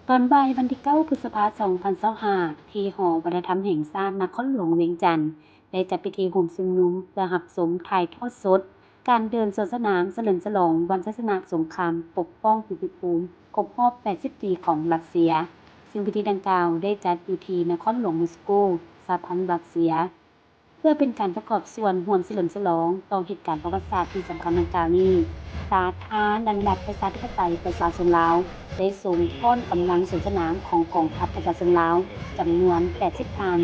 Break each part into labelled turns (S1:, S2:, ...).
S1: ตอนบ่ายวันที่9พฤษภาคม2025ที่หอวัฒนธรรมแห่งชาตินครหลวงเวียงจันทน์ได้จัดพิธีร่วมชุมนุมเพื่อรับชมถ่ายทอดสดการเดินสวนสนามเฉลิมฉลองวันชัยชนะสงครามปกป้องภูมิภูมิครบรอบ 80 ปีของรัสเซีย ซึ่งพิธีดังกล่าวได้จัดอยู่ที่นครหลวงมอสโกสหพันธ์รัสเซีย เพื่อเป็นการประกอบส่วนร่วมเฉลิมฉลองต่อเหตุการณ์ประวัติศาสตร์ที่สำคัญดังกล่าวนี้ สาธารณรัฐประชาธิปไตยประชาชนลาวได้ส่งก้อนกำลังสวนสนามของกองทัพประชาชนลาวจำนวน 80 นาย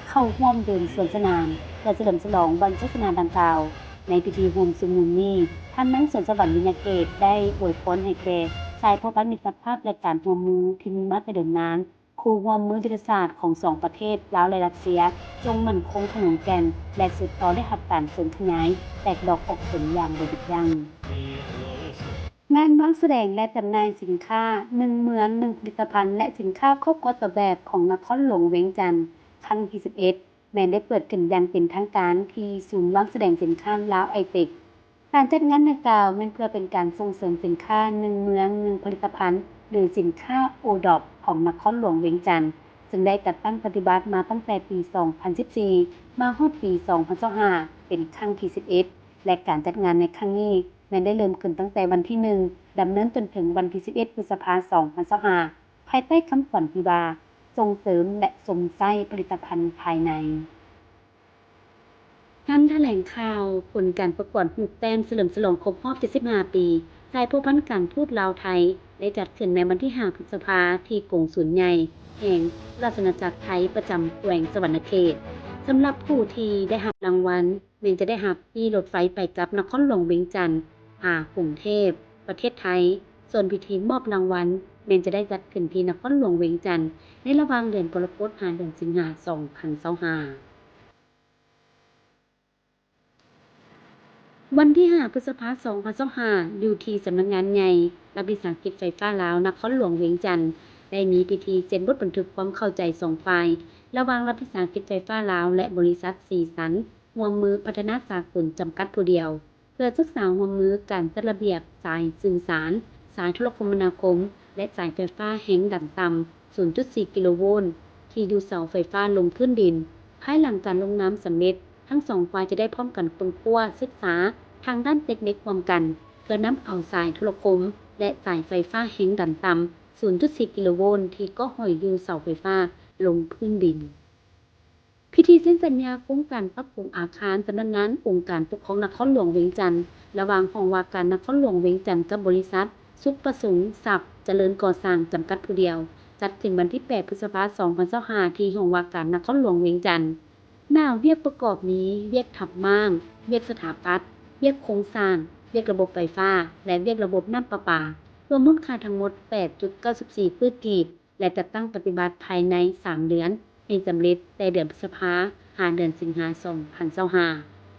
S1: เข้าร่วมเดินสวนสนามเพื่อเฉลิมฉลองวันชัยชนะดังกล่าว ในพิธีร่วมชุมนุมนี้ท่านนายสวนสวรรค์วิญญาเกตได้อวยพรให้แก่ชายพบมิตรภาพและการร่วมมือที่มีมาแต่เดิมนานคู่ร่วมมือยุทธศาสตร์ของสองประเทศลาวและรัสเซียจงมั่นคงขนงแก่นและสืบต่อได้รับการเสริมขยายแตกดอกออกผลอย่างบ่หยุดยั้งงานวางแสดงและจำหน่ายสินค้า1เมือง1ผลิตภัณฑ์และสินค้าครบกฎแบบของนครหลวงเวียงจันทน์ครั้งที่11แม้ได้เปิดขึ้นอย่างเป็นทางการที่ศูนย์วางแสดงสินค้าลาวไอเทคการจัดงานดังกล่าวเพื่อเป็นการส่งเสริมสินค้า1เมือง1ผลิตภัณฑ์หรือสินค้าโอดอปของนครหลวงเวียงจันทน์ซึ่งได้จัดตั้งปฏิบัติมาตั้งแต่ปี 2014 มาฮอดปี 2025 เป็นครั้งที่11และการจัดงานในครั้งนี้แม้ได้เริ่มขึ้นตั้งแต่วันที่1ดำเนินจนถึงวันที่11พฤษภาคม2025ภายใต้คำขวัญที่ว่าส่งเสริมและสมใช้ผลิตภัณฑ์ภายในงานแถลงข่าวผลการประกวดฮูกแต้มเฉลิมฉลองครบรอบ 75 ปีนายผู้พันการทูตลาวไทยได้จัดขึ้นในวันที่ 5 พฤษภาคมที่กงสุลใหญ่แห่งราชอาณาจักรไทยประจำแขวงสวรรณเขตสำหรับผู้ที่ได้รับรางวัลจะได้รับที่รถไฟไปกลับนครหลวงเวียงจันทน์กรุงเทพประเทศไทยส่วนพิธีมอบรางวัลจะได้จัดขึ้นที่นครหลวงเวียงจันทน์ในระหว่างเดือนกรกฎาคมเดือนสิงหาคม2025วันที่ 5 พฤษภาคม 2025อยู่ที่สำนักงานใหญ่รัฐวิสาหกิจไฟฟ้าลาวนครหลวงเวียงจันทน์ได้มีพิธีเซ็นบทบันทึกความเข้าใจ2ฝ่ายระหว่างรัฐวิสาหกิจไฟฟ้าลาวและบริษัทสีสันร่วมมือพัฒนาสากลจำกัดผู้เดียวเพื่อศึกษาร่วมมือการจัดระเบียบสายสื่อสารสายโทรคมนาคมและสายไฟฟ้าแห่งดันต่ำ 0.4 กิโลโวลต์ที่ดูเสาไฟฟ้าลงพื้นดินภายหลังการลงนามสำเร็จทั้ง2ฝ่ายจะได้พร้อมกันค้นคว้าศึกษาทางด้านเทคนิคร่วมกันเพื่อนำเอาสายโทรคมและสายไฟฟ้าแห่งดันต่ำ 0.4 กิโลโวลต์ที่ก็ห้อยอยู่เสาไฟฟ้าลงพื้นดินพิธีเซ็นสัญญาโครงการปรับปรุงอาคารสำนักงานองค์การปกครองนครหลวงเวียงจันทน์ระหว่างห้องว่าการนครหลวงเวียงจันทน์กับบริษัทสุขประสงค์ทรัพย์เจริญก่อสร้างจำกัดผู้เดียวจัดขึ้นวันที่ 8 พฤษภาคม 2025ที่ห้องว่าการนครหลวงเวียงจันทน์หน้าเวียกประกอบนี้เวียกทับม่างเวียกสถาปัตย์เวียกโครงสร้างเวียกระบบไฟฟ้าและเวียกระบบน้ำประปารวมมูลค่าทั้งหมด 8.94 ล้านกีบและจัดตั้งปฏิบัติภายใน 3 เดือนให้สำเร็จแต่เดือนพฤษภาคมหาเดือนสิงหาคม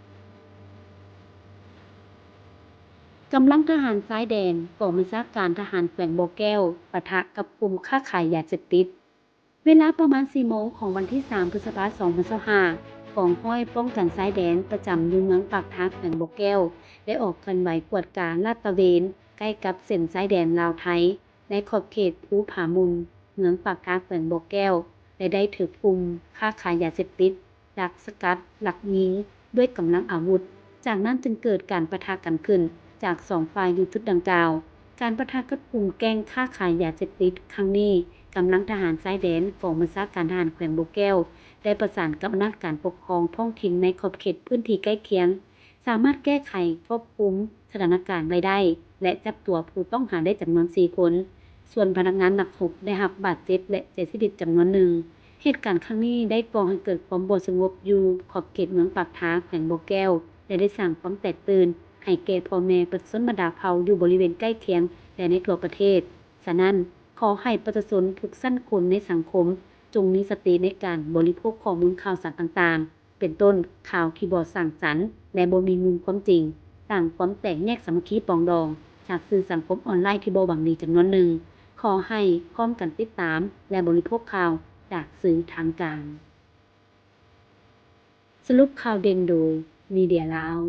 S1: 2025กำลังทหารชายแดนกองบัญชาการทหารแขวงบ่อแก้วปะทะกับกลุ่มค้าขายยาเสพติดเวลาประมาณ 4 โมงของวันที่ 3 พฤษภาคม 2025กองร้อยป้องกันชายแดนประจำอยู่เมืองปากทางแขวงบ่อแก้วได้ออกเคลื่อนไหวกวดการลาดตระเวนใกล้กับเส้นชายแดนลาวไทยในขอบเขตภูผามุนเมืองปากทางแขวงบ่อแก้วและได้ถูกกลุ่มค้าขายยาเสพติดดักสกัดหลักยิงด้วยกำลังอาวุธจากนั้นจึงเกิดการปะทะกันขึ้นจาก2ฝ่ายอยู่จุดดังกล่าวการปะทะกับกลุ่มแก๊งค้าขายยาเสพติดครั้งนี้กำลังทหารชายแดนกองบัญชาการทหารแขวงบ่อแก้วได้ประสานกับอำนาจการปกครองท้องถิ่นในขอบเขตพื้นที่ใกล้เคียงสามารถแก้ไขควบคุมสถานการณ์ไว้ได้และจับตัวผู้ต้องหาได้จำนวน 4 คนส่วนพนักงานนักรบได้รับบาดเจ็บและเสียชีวิตจำนวนหนึ่งเหตุการณ์ครั้งนี้ได้ก่อให้เกิดความบ่สงบอยู่ขอบเขตเมืองปากทางแขวงบ่อแก้วและได้สร้างความแตกตื่นให้แก่พ่อแม่ประชาชนบรรดาเผ่าอยู่บริเวณใกล้เคียงและในทั่วประเทศฉะนั้นขอให้ประชาชนทุกชั้นคนในสังคมจงมีสติในการบริโภคข้อมูลข่าวสารต่างๆเป็นต้นข่าวที่บ่สร้างสรรค์และบ่มีมูลความจริงสร้างความแตกแยกสามัคคีปรองดองจากสื่อสังคมออนไลน์ที่บ่หวังดีจำนวนหนึ่งขอให้พร้อมกันติดตามและบริโภคข่าวจากสื่อทางการสรุปข่าวเด่นโดยมีเดียลาว